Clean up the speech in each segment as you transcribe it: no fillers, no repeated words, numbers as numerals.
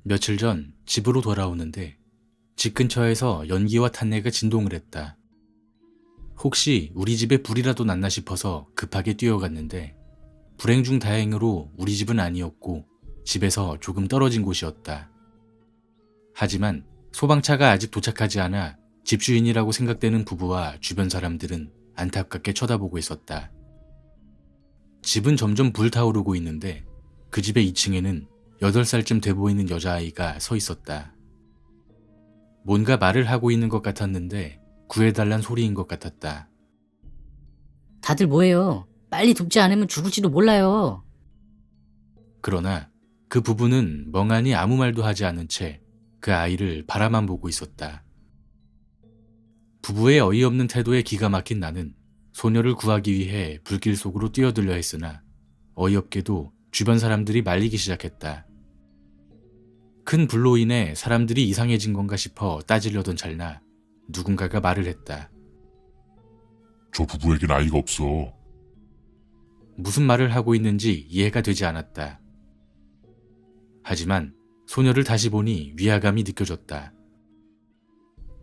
며칠 전 집으로 돌아오는데 집 근처에서 연기와 탄내가 진동을 했다. 혹시 우리 집에 불이라도 났나 싶어서 급하게 뛰어갔는데 불행 중 다행으로 우리 집은 아니었고 집에서 조금 떨어진 곳이었다. 하지만 소방차가 아직 도착하지 않아 집주인이라고 생각되는 부부와 주변 사람들은 안타깝게 쳐다보고 있었다. 집은 점점 불타오르고 있는데 그 집의 2층에는 8살쯤 돼 보이는 여자아이가 서 있었다. 뭔가 말을 하고 있는 것 같았는데 구해달란 소리인 것 같았다. 다들 뭐해요? 빨리 돕지 않으면 죽을지도 몰라요. 그러나 그 부부는 멍하니 아무 말도 하지 않은 채 그 아이를 바라만 보고 있었다. 부부의 어이없는 태도에 기가 막힌 나는 소녀를 구하기 위해 불길 속으로 뛰어들려 했으나 어이없게도 주변 사람들이 말리기 시작했다. 큰 불로 인해 사람들이 이상해진 건가 싶어 따지려던 찰나 누군가가 말을 했다. 저 부부에겐 아이가 없어. 무슨 말을 하고 있는지 이해가 되지 않았다. 하지만 소녀를 다시 보니 위화감이 느껴졌다.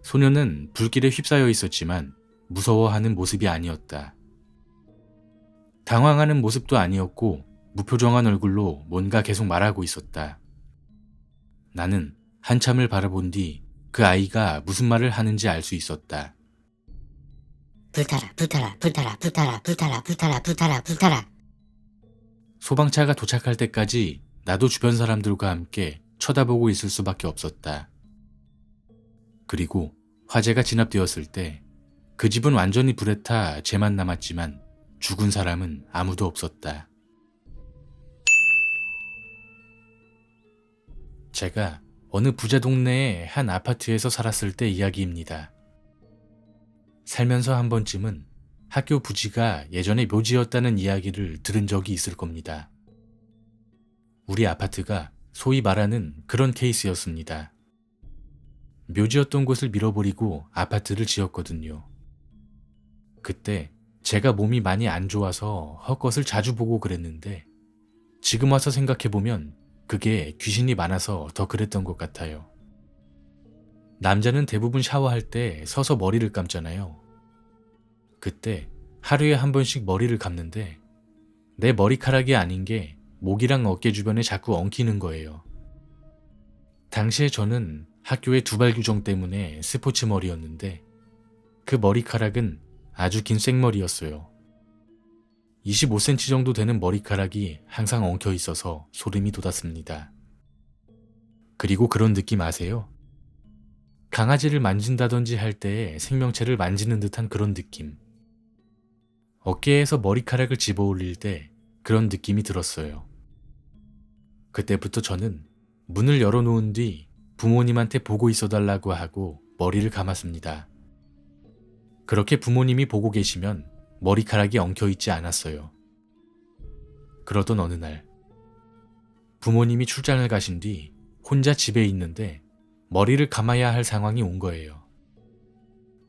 소녀는 불길에 휩싸여 있었지만 무서워하는 모습이 아니었다. 당황하는 모습도 아니었고 무표정한 얼굴로 뭔가 계속 말하고 있었다. 나는 한참을 바라본 뒤 그 아이가 무슨 말을 하는지 알 수 있었다. 불타라, 불타라, 불타라, 불타라, 불타라, 불타라, 불타라, 불타라. 소방차가 도착할 때까지 나도 주변 사람들과 함께 쳐다보고 있을 수밖에 없었다. 그리고 화재가 진압되었을 때 그 집은 완전히 불에 타 쟤만 남았지만 죽은 사람은 아무도 없었다. 제가 어느 부자 동네의 한 아파트에서 살았을 때 이야기입니다. 살면서 한 번쯤은 학교 부지가 예전에 묘지였다는 이야기를 들은 적이 있을 겁니다. 우리 아파트가 소위 말하는 그런 케이스였습니다. 묘지였던 곳을 밀어버리고 아파트를 지었거든요. 그때 제가 몸이 많이 안 좋아서 헛것을 자주 보고 그랬는데 지금 와서 생각해보면 그게 귀신이 많아서 더 그랬던 것 같아요. 남자는 대부분 샤워할 때 서서 머리를 감잖아요. 그때 하루에 한 번씩 머리를 감는데 내 머리카락이 아닌 게 목이랑 어깨 주변에 자꾸 엉키는 거예요. 당시에 저는 학교의 두발 규정 때문에 스포츠 머리였는데 그 머리카락은 아주 긴 생머리였어요. 25cm 정도 되는 머리카락이 항상 엉켜 있어서 소름이 돋았습니다. 그리고 그런 느낌 아세요? 강아지를 만진다든지 할 때 생명체를 만지는 듯한 그런 느낌. 어깨에서 머리카락을 집어 올릴 때 그런 느낌이 들었어요. 그때부터 저는 문을 열어놓은 뒤 부모님한테 보고 있어달라고 하고 머리를 감았습니다. 그렇게 부모님이 보고 계시면 머리카락이 엉켜있지 않았어요. 그러던 어느 날 부모님이 출장을 가신 뒤 혼자 집에 있는데 머리를 감아야 할 상황이 온 거예요.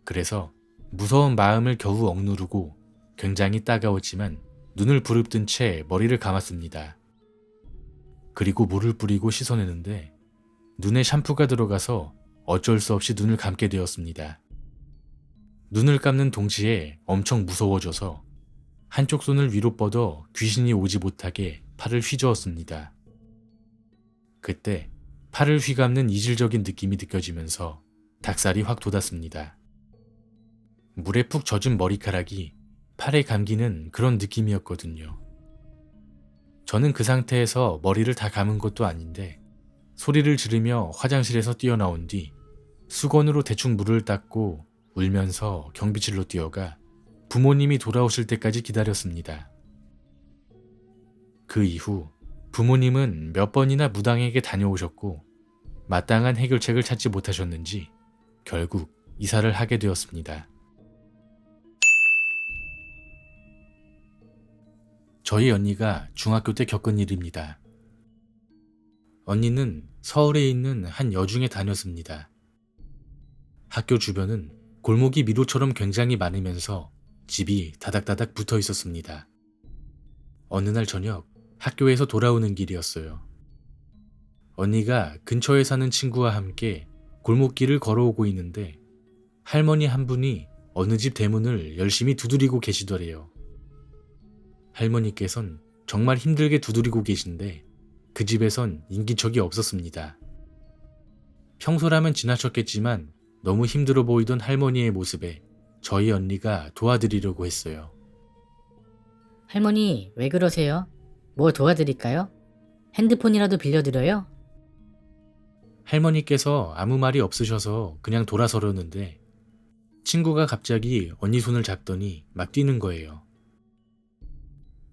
그래서 무서운 마음을 겨우 억누르고 굉장히 따가웠지만 눈을 부릅뜬 채 머리를 감았습니다. 그리고 물을 뿌리고 씻어내는데 눈에 샴푸가 들어가서 어쩔 수 없이 눈을 감게 되었습니다. 눈을 감는 동시에 엄청 무서워져서 한쪽 손을 위로 뻗어 귀신이 오지 못하게 팔을 휘저었습니다. 그때 팔을 휘감는 이질적인 느낌이 느껴지면서 닭살이 확 돋았습니다. 물에 푹 젖은 머리카락이 팔에 감기는 그런 느낌이었거든요. 저는 그 상태에서 머리를 다 감은 것도 아닌데 소리를 지르며 화장실에서 뛰어나온 뒤 수건으로 대충 물을 닦고 울면서 경비실로 뛰어가 부모님이 돌아오실 때까지 기다렸습니다. 그 이후 부모님은 몇 번이나 무당에게 다녀오셨고 마땅한 해결책을 찾지 못하셨는지 결국 이사를 하게 되었습니다. 저희 언니가 중학교 때 겪은 일입니다. 언니는 서울에 있는 한 여중에 다녔습니다. 학교 주변은 골목이 미로처럼 굉장히 많으면서 집이 다닥다닥 붙어 있었습니다. 어느 날 저녁 학교에서 돌아오는 길이었어요. 언니가 근처에 사는 친구와 함께 골목길을 걸어오고 있는데 할머니 한 분이 어느 집 대문을 열심히 두드리고 계시더래요. 할머니께선 정말 힘들게 두드리고 계신데 그 집에선 인기척이 없었습니다. 평소라면 지나쳤겠지만 너무 힘들어 보이던 할머니의 모습에 저희 언니가 도와드리려고 했어요. 할머니, 왜 그러세요? 뭐 도와드릴까요? 핸드폰이라도 빌려드려요? 할머니께서 아무 말이 없으셔서 그냥 돌아서려는데 친구가 갑자기 언니 손을 잡더니 막 뛰는 거예요.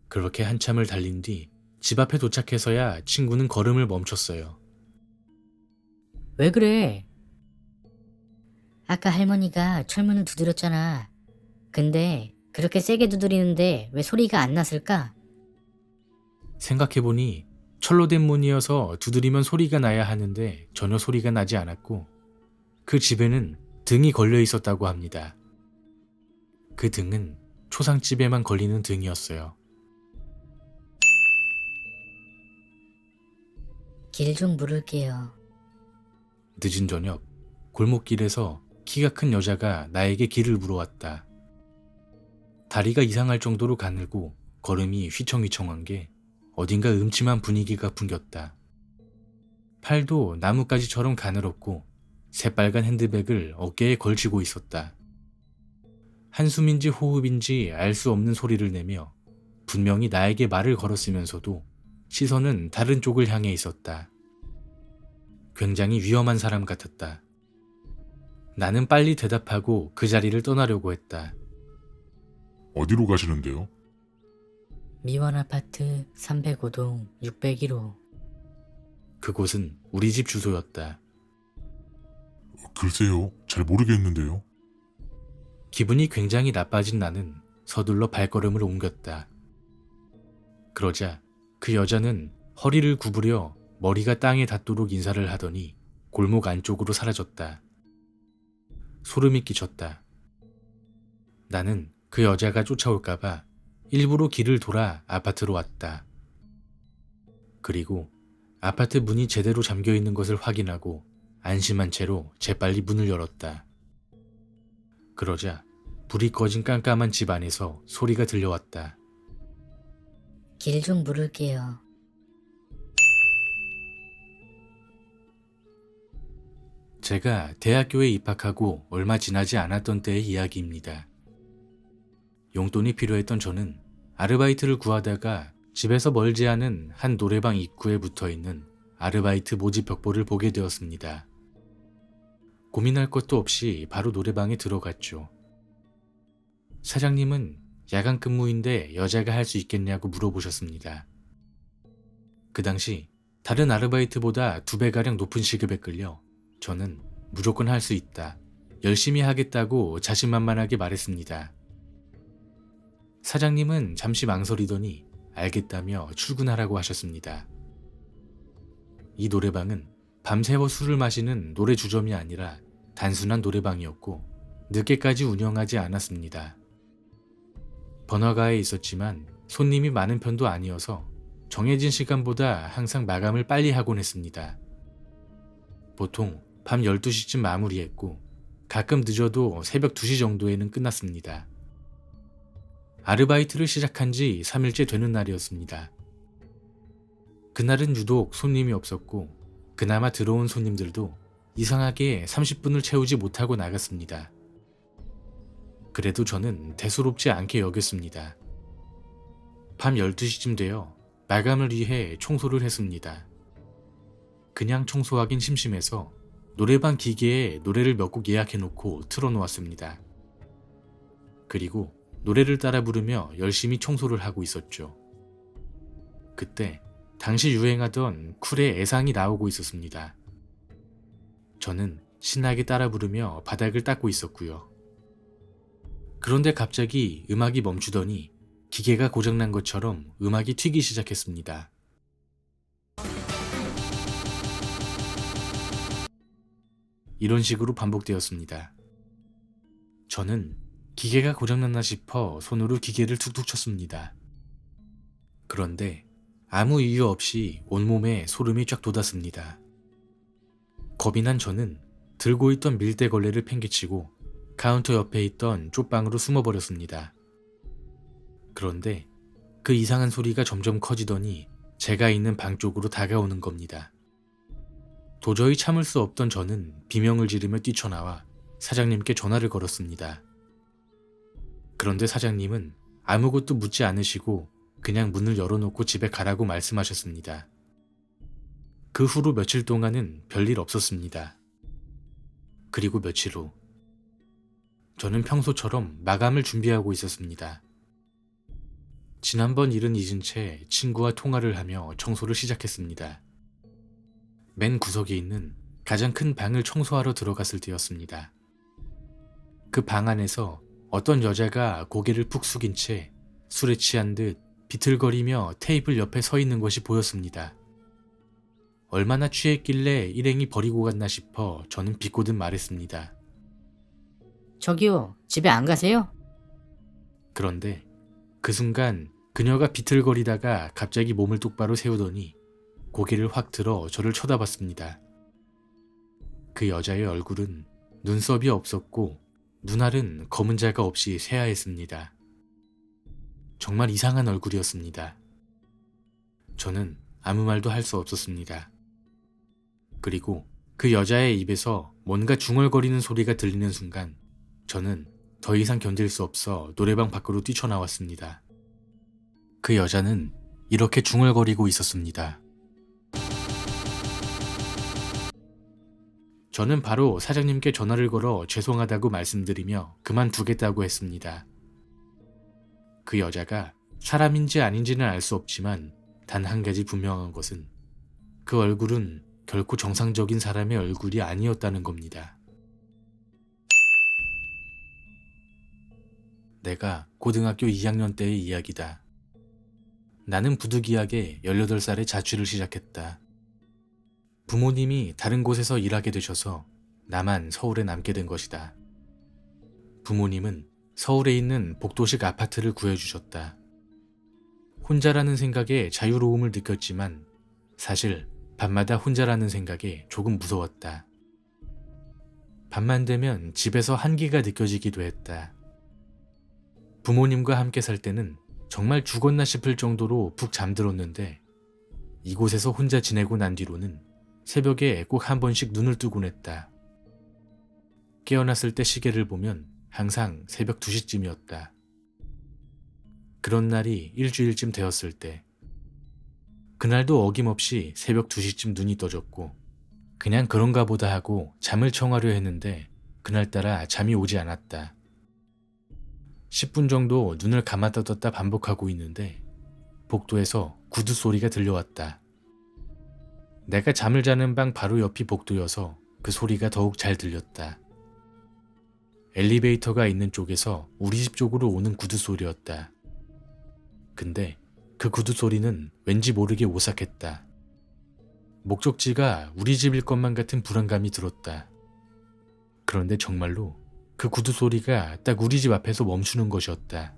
그렇게 한참을 달린 뒤 집 앞에 도착해서야 친구는 걸음을 멈췄어요. 왜 그래? 아까 할머니가 철문을 두드렸잖아. 근데 그렇게 세게 두드리는데 왜 소리가 안 났을까? 생각해보니 철로 된 문이어서 두드리면 소리가 나야 하는데 전혀 소리가 나지 않았고 그 집에는 등이 걸려 있었다고 합니다. 그 등은 초상집에만 걸리는 등이었어요. 길 좀 물을게요. 늦은 저녁 골목길에서 키가 큰 여자가 나에게 길을 물어왔다. 다리가 이상할 정도로 가늘고 걸음이 휘청휘청한 게 어딘가 음침한 분위기가 풍겼다. 팔도 나뭇가지처럼 가늘었고 새빨간 핸드백을 어깨에 걸치고 있었다. 한숨인지 호흡인지 알 수 없는 소리를 내며 분명히 나에게 말을 걸었으면서도 시선은 다른 쪽을 향해 있었다. 굉장히 위험한 사람 같았다. 나는 빨리 대답하고 그 자리를 떠나려고 했다. 어디로 가시는데요? 미원 아파트 305동 601호. 그곳은 우리 집 주소였다. 글쎄요, 잘 모르겠는데요. 기분이 굉장히 나빠진 나는 서둘러 발걸음을 옮겼다. 그러자 그 여자는 허리를 구부려 머리가 땅에 닿도록 인사를 하더니 골목 안쪽으로 사라졌다. 소름이 끼쳤다. 나는 그 여자가 쫓아올까봐 일부러 길을 돌아 아파트로 왔다. 그리고 아파트 문이 제대로 잠겨 있는 것을 확인하고 안심한 채로 재빨리 문을 열었다. 그러자 불이 꺼진 깜깜한 집 안에서 소리가 들려왔다. 길 좀 물을게요. 제가 대학교에 입학하고 얼마 지나지 않았던 때의 이야기입니다. 용돈이 필요했던 저는 아르바이트를 구하다가 집에서 멀지 않은 한 노래방 입구에 붙어있는 아르바이트 모집 벽보를 보게 되었습니다. 고민할 것도 없이 바로 노래방에 들어갔죠. 사장님은 야간 근무인데 여자가 할 수 있겠냐고 물어보셨습니다. 그 당시 다른 아르바이트보다 2배가량 높은 시급에 끌려 저는 무조건 할 수 있다, 열심히 하겠다고 자신만만하게 말했습니다. 사장님은 잠시 망설이더니 알겠다며 출근하라고 하셨습니다. 이 노래방은 밤새워 술을 마시는 노래 주점이 아니라 단순한 노래방이었고 늦게까지 운영하지 않았습니다. 번화가에 있었지만 손님이 많은 편도 아니어서 정해진 시간보다 항상 마감을 빨리 하곤 했습니다. 보통 밤 12시쯤 마무리했고 가끔 늦어도 새벽 2시 정도에는 끝났습니다. 아르바이트를 시작한 지 3일째 되는 날이었습니다. 그날은 유독 손님이 없었고 그나마 들어온 손님들도 이상하게 30분을 채우지 못하고 나갔습니다. 그래도 저는 대수롭지 않게 여겼습니다. 밤 12시쯤 되어 마감을 위해 청소를 했습니다. 그냥 청소하긴 심심해서 노래방 기계에 노래를 몇 곡 예약해놓고 틀어놓았습니다. 그리고 노래를 따라 부르며 열심히 청소를 하고 있었죠. 그때 당시 유행하던 쿨의 애상이 나오고 있었습니다. 저는 신나게 따라 부르며 바닥을 닦고 있었고요. 그런데 갑자기 음악이 멈추더니 기계가 고장난 것처럼 음악이 튀기 시작했습니다. 이런 식으로 반복되었습니다. 저는 기계가 고장났나 싶어 손으로 기계를 툭툭 쳤습니다. 그런데 아무 이유 없이 온몸에 소름이 쫙 돋았습니다. 겁이 난 저는 들고 있던 밀대걸레를 팽개치고 카운터 옆에 있던 쪽방으로 숨어버렸습니다. 그런데 그 이상한 소리가 점점 커지더니 제가 있는 방 쪽으로 다가오는 겁니다. 도저히 참을 수 없던 저는 비명을 지르며 뛰쳐나와 사장님께 전화를 걸었습니다. 그런데 사장님은 아무것도 묻지 않으시고 그냥 문을 열어놓고 집에 가라고 말씀하셨습니다. 그 후로 며칠 동안은 별일 없었습니다. 그리고 며칠 후 저는 평소처럼 마감을 준비하고 있었습니다. 지난번 일은 잊은 채 친구와 통화를 하며 청소를 시작했습니다. 맨 구석에 있는 가장 큰 방을 청소하러 들어갔을 때였습니다. 그 방 안에서 어떤 여자가 고개를 푹 숙인 채 술에 취한 듯 비틀거리며 테이블 옆에 서 있는 것이 보였습니다. 얼마나 취했길래 일행이 버리고 갔나 싶어 저는 비꼬듯 말했습니다. 저기요, 집에 안 가세요? 그런데 그 순간 그녀가 비틀거리다가 갑자기 몸을 똑바로 세우더니 고개를 확 들어 저를 쳐다봤습니다. 그 여자의 얼굴은 눈썹이 없었고 눈알은 검은 자가 없이 새하였습니다. 정말 이상한 얼굴이었습니다. 저는 아무 말도 할 수 없었습니다. 그리고 그 여자의 입에서 뭔가 중얼거리는 소리가 들리는 순간 저는 더 이상 견딜 수 없어 노래방 밖으로 뛰쳐나왔습니다. 그 여자는 이렇게 중얼거리고 있었습니다. 저는 바로 사장님께 전화를 걸어 죄송하다고 말씀드리며 그만두겠다고 했습니다. 그 여자가 사람인지 아닌지는 알 수 없지만 단 한 가지 분명한 것은 그 얼굴은 결코 정상적인 사람의 얼굴이 아니었다는 겁니다. 내가 고등학교 2학년 때의 이야기다. 나는 부득이하게 18살에 자취를 시작했다. 부모님이 다른 곳에서 일하게 되셔서 나만 서울에 남게 된 것이다. 부모님은 서울에 있는 복도식 아파트를 구해주셨다. 혼자라는 생각에 자유로움을 느꼈지만 사실 밤마다 혼자라는 생각에 조금 무서웠다. 밤만 되면 집에서 한기가 느껴지기도 했다. 부모님과 함께 살 때는 정말 죽었나 싶을 정도로 푹 잠들었는데 이곳에서 혼자 지내고 난 뒤로는 새벽에 꼭 한 번씩 눈을 뜨곤 했다. 깨어났을 때 시계를 보면 항상 새벽 2시쯤이었다. 그런 날이 일주일쯤 되었을 때 그날도 어김없이 새벽 2시쯤 눈이 떠졌고 그냥 그런가 보다 하고 잠을 청하려 했는데 그날따라 잠이 오지 않았다. 10분 정도 눈을 감았다 떴다 반복하고 있는데 복도에서 구두 소리가 들려왔다. 내가 잠을 자는 방 바로 옆이 복도여서 그 소리가 더욱 잘 들렸다. 엘리베이터가 있는 쪽에서 우리 집 쪽으로 오는 구두 소리였다. 근데 그 구두 소리는 왠지 모르게 오싹했다. 목적지가 우리 집일 것만 같은 불안감이 들었다. 그런데 정말로 그 구두 소리가 딱 우리 집 앞에서 멈추는 것이었다.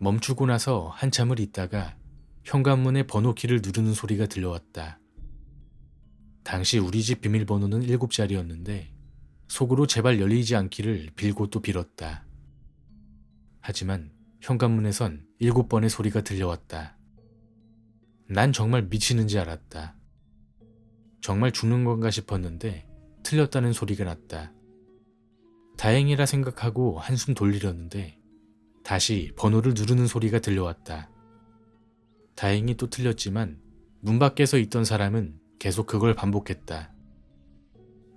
멈추고 나서 한참을 있다가 현관문의 번호키를 누르는 소리가 들려왔다. 당시 우리 집 비밀번호는 7자리였는데 속으로 제발 열리지 않기를 빌고 또 빌었다. 하지만 현관문에선 7번의 소리가 들려왔다. 난 정말 미치는지 알았다. 정말 죽는 건가 싶었는데 틀렸다는 소리가 났다. 다행이라 생각하고 한숨 돌리려는데 다시 번호를 누르는 소리가 들려왔다. 다행히 또 틀렸지만 문 밖에서 있던 사람은 계속 그걸 반복했다.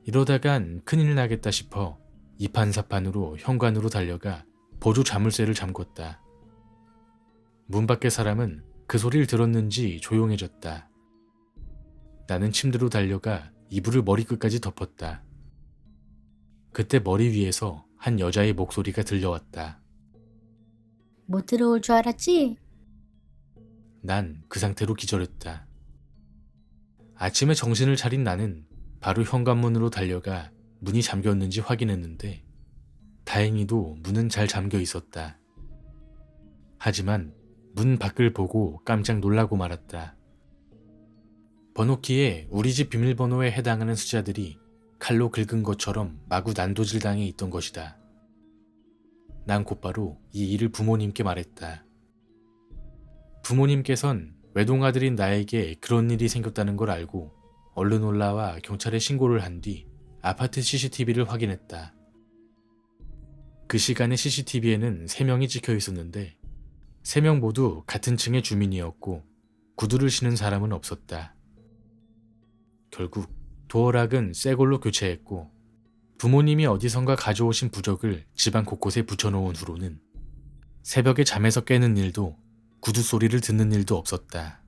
이러다간 큰일 나겠다 싶어 이판사판으로 현관으로 달려가 보조 자물쇠를 잠궜다. 문 밖의 사람은 그 소리를 들었는지 조용해졌다. 나는 침대로 달려가 이불을 머리끝까지 덮었다. 그때 머리 위에서 한 여자의 목소리가 들려왔다. 못 들어올 줄 알았지? 난 그 상태로 기절했다. 아침에 정신을 차린 나는 바로 현관문으로 달려가 문이 잠겼는지 확인했는데 다행히도 문은 잘 잠겨 있었다. 하지만 문 밖을 보고 깜짝 놀라고 말았다. 번호키에 우리 집 비밀번호에 해당하는 숫자들이 칼로 긁은 것처럼 마구 난도질당해 있던 것이다. 난 곧바로 이 일을 부모님께 말했다. 부모님께선 외동아들인 나에게 그런 일이 생겼다는 걸 알고 얼른 올라와 경찰에 신고를 한 뒤 아파트 CCTV를 확인했다. 그 시간에 CCTV에는 3명이 찍혀 있었는데 3명 모두 같은 층의 주민이었고 구두를 신은 사람은 없었다. 결국 도어락은 새 걸로 교체했고 부모님이 어디선가 가져오신 부적을 집안 곳곳에 붙여놓은 후로는 새벽에 잠에서 깨는 일도 구두 소리를 듣는 일도 없었다.